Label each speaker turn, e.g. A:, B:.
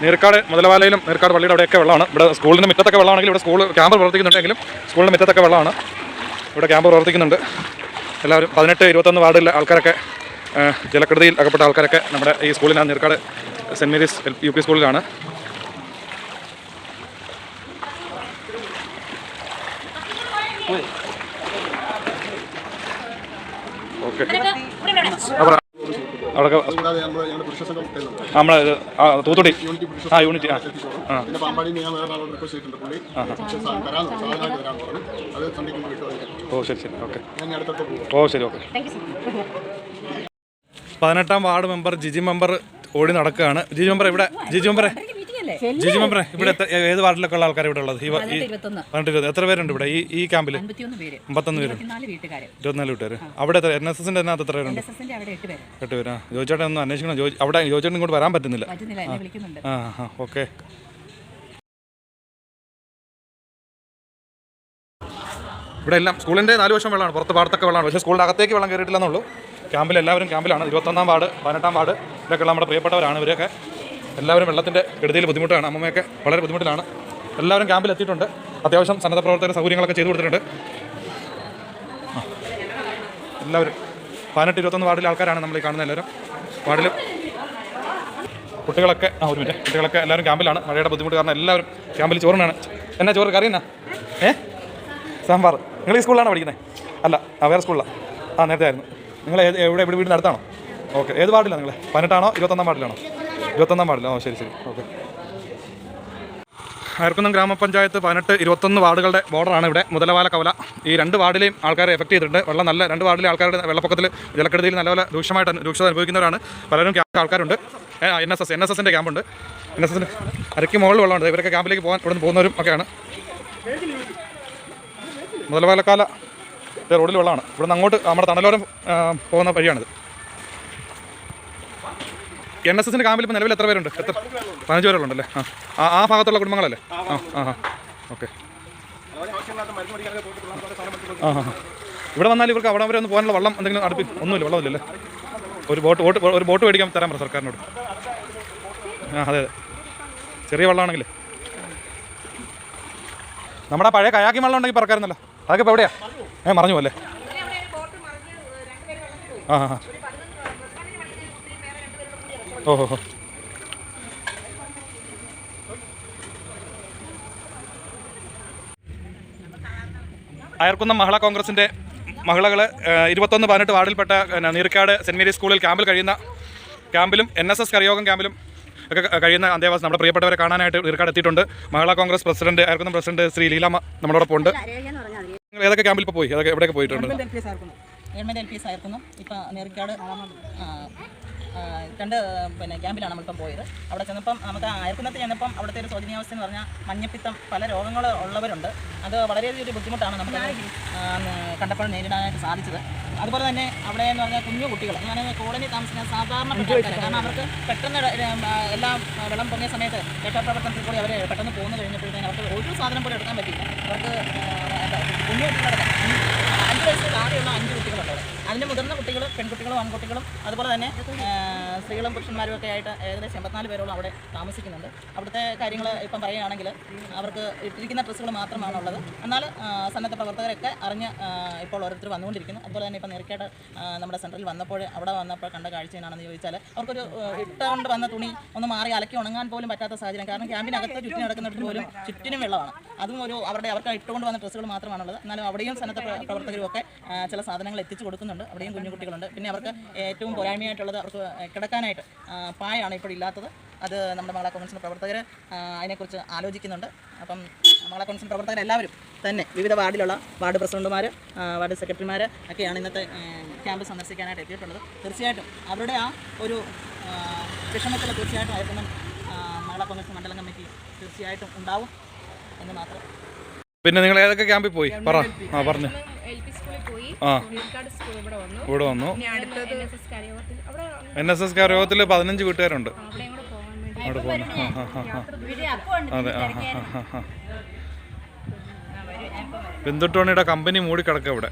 A: നീർക്കാട് മുതലവാലയിലും നീർക്കാട് പള്ളിയുടെ അവിടെയൊക്കെ വെള്ളമാണ്. ഇവിടെ സ്കൂളിൻ്റെ മുറ്റത്തൊക്കെ വെള്ളമാണെങ്കിൽ ഇവിടെ സ്കൂൾ ക്യാമ്പ് പ്രവർത്തിക്കുന്നുണ്ടെങ്കിലും സ്കൂളിൻ്റെ മുറ്റത്തൊക്കെ വെള്ളമാണ്. ഇവിടെ ക്യാമ്പ് പ്രവർത്തിക്കുന്നുണ്ട്. എല്ലാവരും 18-21 വാർഡിലെ ആൾക്കാരൊക്കെ ജലക്കെടുതിയിൽ അകപ്പെട്ട ആൾക്കാരൊക്കെ നമ്മുടെ ഈ സ്കൂളിലാണ്, നീർക്കാട് സെൻറ്റ് മേരീസ് UP സ്കൂളിലാണ്. ഓക്കെ, അവിടെ നമ്മളെ തൂത്തുടി യൂണിറ്റ് ഓ ശരി ഓക്കെ. ഓ ശരി ഓക്കെ. 18ാം വാർഡ് മെമ്പർ ജിജി മെമ്പർ ഓടി നടക്കുകയാണ്. ജിജി മെമ്പറെ ഇവിടെ ഏത് വാർഡിലൊക്കെ ഉള്ള ആൾക്കാർ ഇവിടെ ഉള്ളത്? 18-20 എത്ര പേരുണ്ട് ഇവിടെ ഈ ക്യാമ്പിൽ? 51 പേര്, 24 വീട്ടുകാർ. അവിടെ NSSന്റെ അതിനകത്ത് എത്ര പേരുണ്ട്? 8 പേര്. ജോയിച്ചേട്ടൻ ഒന്ന് അന്വേഷിക്കണം. അവിടെ ജോയിച്ചേട്ടൻ ഇങ്ങോട്ട് വരാൻ പറ്റുന്നില്ല. ഓക്കെ. ഇവിടെ എല്ലാം സ്കൂളിൻ്റെ 4 വശം വെള്ളമാണ്, പുറത്ത് പാടത്തൊക്കെ വെള്ളമാണ്. പക്ഷേ സ്കൂളിൻ്റെ അകത്തേക്ക് വെള്ളം കയറിയിട്ടില്ലെന്നുള്ളൂ. ക്യാമ്പിൽ എല്ലാവരും ക്യാമ്പിലാണ്. 21ാം വാർഡ് 18ാം വാർഡ് ഇതൊക്കെയുള്ള നമ്മുടെ പ്രിയപ്പെട്ടവരാണ്. ഇവരൊക്കെ എല്ലാവരും വെള്ളത്തിൻ്റെ കെടുതിയിൽ ബുദ്ധിമുട്ടാണ്. അമ്മയൊക്കെ വളരെ ബുദ്ധിമുട്ടിലാണ്. എല്ലാവരും ക്യാമ്പിൽ എത്തിയിട്ടുണ്ട്. അത്യാവശ്യം സന്നദ്ധ പ്രവർത്തകർ സൗകര്യങ്ങളൊക്കെ ചെയ്തു കൊടുത്തിട്ടുണ്ട്. എല്ലാവരും 18-21 വാർഡിലെ ആൾക്കാരാണ് നമ്മൾ ഈ കാണുന്ന എല്ലാവരും. വാർഡിൽ കുട്ടികളൊക്കെ ഒരു മിനിറ്റ്, കുട്ടികളൊക്കെ എല്ലാവരും ക്യാമ്പിലാണ്. മഴയുടെ ബുദ്ധിമുട്ട് കാരണം എല്ലാവരും ക്യാമ്പിൽ ചോറിനാണ്. എന്നാ ചോറ് കറി എന്നാ? സാമ്പാർ. നിങ്ങൾ ഈ സ്കൂളിലാണോ പഠിക്കുന്നത്? അല്ല, വേറെ സ്കൂളിലാണ്. നേരത്തെ ആയിരുന്നു. നിങ്ങൾ ഇവിടെ വീടിൻ്റെ അടുത്താണോ? ഓക്കെ. ഏത് വാർഡിലാണ് നിങ്ങൾ? 18ആണോ 21ാം വാർഡിലാണോ? 21ാം വാർഡിലോ? ശരി. ഓക്കെ. അയർക്കുന്നം ഗ്രാമപഞ്ചായത്ത് 18-21 വാർഡുകളുടെ ബോർഡറാണ് ഇവിടെ. മുതലവാല കവല ഈ 2 വാർഡിലെയും ആൾക്കാരെ എഫക്ട് ചെയ്തിട്ടുണ്ട്. വെള്ളം നല്ല 2 വാർഡിലെ ആൾക്കാരുടെ വെള്ളപ്പൊക്കത്തിൽ ജലക്കെടുതിയിൽ നല്ലപോലെ രൂക്ഷത അനുഭവിക്കുന്നവരാണ് പലരും. ആൾക്കാരുണ്ട്. NSSൻ്റെ ക്യാമ്പുണ്ട്. NSSൻ്റെ അരയ്ക്ക് മുകളിൽ വെള്ളമുണ്ട്. ഇവരൊക്കെ ക്യാമ്പിലേക്ക് ഇവിടെ നിന്ന് പോകുന്നവരും ഒക്കെയാണ്. മുതലവാലക്കാല റോഡിൽ വെള്ളമാണ്. ഇവിടെ നിന്ന് അങ്ങോട്ട് നമ്മുടെ തണലോരം പോകുന്ന വഴിയാണിത്. NSSൻ്റെ ക്യാമ്പിൽ ഇപ്പോൾ നിലവിൽ എത്ര പേരുണ്ട്? 15 പേരുള്ളൂണ്ടല്ലേ? ആ ഭാഗത്തുള്ള കുടുംബങ്ങളല്ലേ? ഓക്കെ. ഇവിടെ വന്നാൽ ഇവർക്ക് അവിടെ വരെ ഒന്ന് പോകാനുള്ള വെള്ളം എന്തെങ്കിലും ഒന്നുമില്ല, വെള്ളമില്ലല്ലേ? ഒരു ബോട്ട് മേടിക്കാൻ തരാൻ പറ സർക്കാരിനോട്. അതെ. ചെറിയ വെള്ളമാണെങ്കിൽ നമ്മുടെ പഴയ കയാക്കി വെള്ളം ഉണ്ടെങ്കിൽ പറക്കാറുന്നല്ലോ. അതൊക്കെ ഇപ്പോൾ എവിടെയാ? മറഞ്ഞു പോലെ. ഓഹോ. അയർക്കുന്നം മഹിളാ കോൺഗ്രസിൻ്റെ മഹിളകൾ 21-18 വാർഡിൽപ്പെട്ട നീർക്കാട് സെൻറ്റ് മേരീസ് സ്കൂളിൽ ക്യാമ്പിലും NSS കരയോഗം ക്യാമ്പിലും ഒക്കെ കഴിയുന്ന അന്തേവാസം നമ്മുടെ പ്രിയപ്പെട്ടവരെ കാണാനായിട്ട് നീർക്കാട് എത്തിയിട്ടുണ്ട്. മഹിളാ കോൺഗ്രസ് പ്രസിഡന്റ്, അയർക്കുന്നം പ്രസിഡന്റ് ശ്രീ ലീലാമ്മ നമ്മളോടൊപ്പം ഉണ്ട്. നിങ്ങൾ ഏതൊക്കെ ക്യാമ്പിൽ ഇപ്പോൾ പോയി? എവിടെയൊക്കെ പോയിട്ടുണ്ട്?
B: ഗവൺമെൻറ് LPS ആയിരുന്നു. ഇപ്പോൾ നീർക്കാട് 2 ക്യാമ്പിലാണ് നമ്മളിപ്പം പോയത്. അവിടെ ചെന്നപ്പം നമുക്ക് അയർക്കുന്നത്ത് ചെന്നപ്പം അവിടുത്തെ ഒരു ശോചനീയാവസ്ഥ എന്ന് പറഞ്ഞാൽ മഞ്ഞപ്പിത്തം, പല രോഗങ്ങൾ ഉള്ളവരുണ്ട്. അത് വളരെയധികം ബുദ്ധിമുട്ടാണ് നമുക്ക് കണ്ടപ്പോൾ നേരിടാനായിട്ട് സാധിച്ചത്. അതുപോലെ തന്നെ അവിടെ എന്ന് പറഞ്ഞാൽ കുഞ്ഞു കുട്ടികൾ, ഞാൻ കോളനി താമസിക്കുന്ന സാധാരണപ്പെട്ട കാരണം അവർക്ക് പെട്ടെന്ന് എല്ലാം വെള്ളം പൊങ്ങിയ സമയത്ത് രക്ഷാപ്രവർത്തനത്തിൽ കൂടി അവർ പെട്ടെന്ന് പോന്നു കഴിഞ്ഞപ്പോഴത്തേക്കും അവർക്ക് ഒരു സാധനം പോലും എടുക്കാൻ പറ്റില്ല. അവർക്ക് കുഞ്ഞു കുട്ടികളടക്കം 5 വയസ്സിൽ താഴെയുള്ള 5 കുട്ടികളുണ്ട്. അതിന് മുതിർന്ന കുട്ടികൾ, പെൺകുട്ടികളും ആൺകുട്ടികളും അതുപോലെ തന്നെ സ്ത്രീകളും പുരുഷന്മാരും ഒക്കെ ആയിട്ട് ഏകദേശം 84 പേരോളം അവിടെ താമസിക്കുന്നുണ്ട്. അവിടുത്തെ കാര്യങ്ങൾ ഇപ്പം പറയുകയാണെങ്കിൽ അവർക്ക് ഇട്ടിരിക്കുന്ന ഡ്രസ്സുകൾ മാത്രമാണുള്ളത്. എന്നാൽ സന്നദ്ധ പ്രവർത്തകരൊക്കെ അറിഞ്ഞ് ഇപ്പോൾ ഓരോരുത്തർ വന്നുകൊണ്ടിരിക്കുന്നു. അതുപോലെ തന്നെ ഇപ്പം നീർക്കാട് നമ്മുടെ സെൻറ്ററിൽ അവിടെ വന്നപ്പോൾ കണ്ട കാഴ്ച എന്നാണെന്ന് ചോദിച്ചാൽ അവർക്കൊരു ഇട്ടുകൊണ്ട് വന്ന തുണി ഒന്ന് മാറി അലക്കി ഉണങ്ങാൻ പോലും പറ്റാത്ത സാഹചര്യം. കാരണം ക്യാമ്പിനകത്ത് ചുറ്റിന് നടക്കുന്നിടത്ത് പോലും ചുറ്റിനും വെള്ളമാണ്. അതും അവർക്ക് ഇട്ടുകൊണ്ട് വന്ന ഡ്രസ്സുകൾ മാത്രമാണുള്ളത്. എന്നാലും അവിടെയും സന്നദ്ധ പ്രവർത്തകരും ഒക്കെ ചില സാധനങ്ങൾ എത്തിച്ചു കൊടുക്കുന്നുണ്ട്. അവിടെയും കുഞ്ഞുകുട്ടികളുണ്ട്. പിന്നെ അവർക്ക് ഏറ്റവും പോരായ്മയായിട്ടുള്ളത് അവർക്ക് കിടക്കാനായിട്ട് പായാണ് ഇപ്പോൾ ഇല്ലാത്തത്. അത് നമ്മുടെ മഹിളാ കോൺഗ്രസിൻ്റെ പ്രവർത്തകർ അതിനെക്കുറിച്ച് ആലോചിക്കുന്നുണ്ട്. അപ്പം മഹിളാ കോൺഗ്രസിൻ്റെ പ്രവർത്തകരെല്ലാവരും തന്നെ വിവിധ വാർഡിലുള്ള വാർഡ് പ്രസിഡന്റുമാർ, വാർഡ് സെക്രട്ടറിമാർ ഒക്കെയാണ് ഇന്നത്തെ ക്യാമ്പ് സന്ദർശിക്കാനായിട്ട് എത്തിയിട്ടുള്ളത്. തീർച്ചയായിട്ടും അവരുടെ ആ ഒരു വിഷമത്തിൽ തീർച്ചയായിട്ടും ആയിരിക്കും മഹിളാ കോൺഗ്രസ് മണ്ഡലം കമ്മിറ്റി തീർച്ചയായിട്ടും ഉണ്ടാവും എന്ന് മാത്രം.
A: പിന്നെ നിങ്ങൾ ഏതൊക്കെ ക്യാമ്പിൽ പോയി പറഞ്ഞു? ഇവിടെ വന്നു. NSS കരയോഗത്തിൽ 15 വീട്ടുകാരുണ്ട്. അവിടെ പോകുന്നു. അതെ. ബിന്ദുട്ടോണിയുടെ കമ്പനി മൂടിക്കിടക്കുക ഇവിടെ.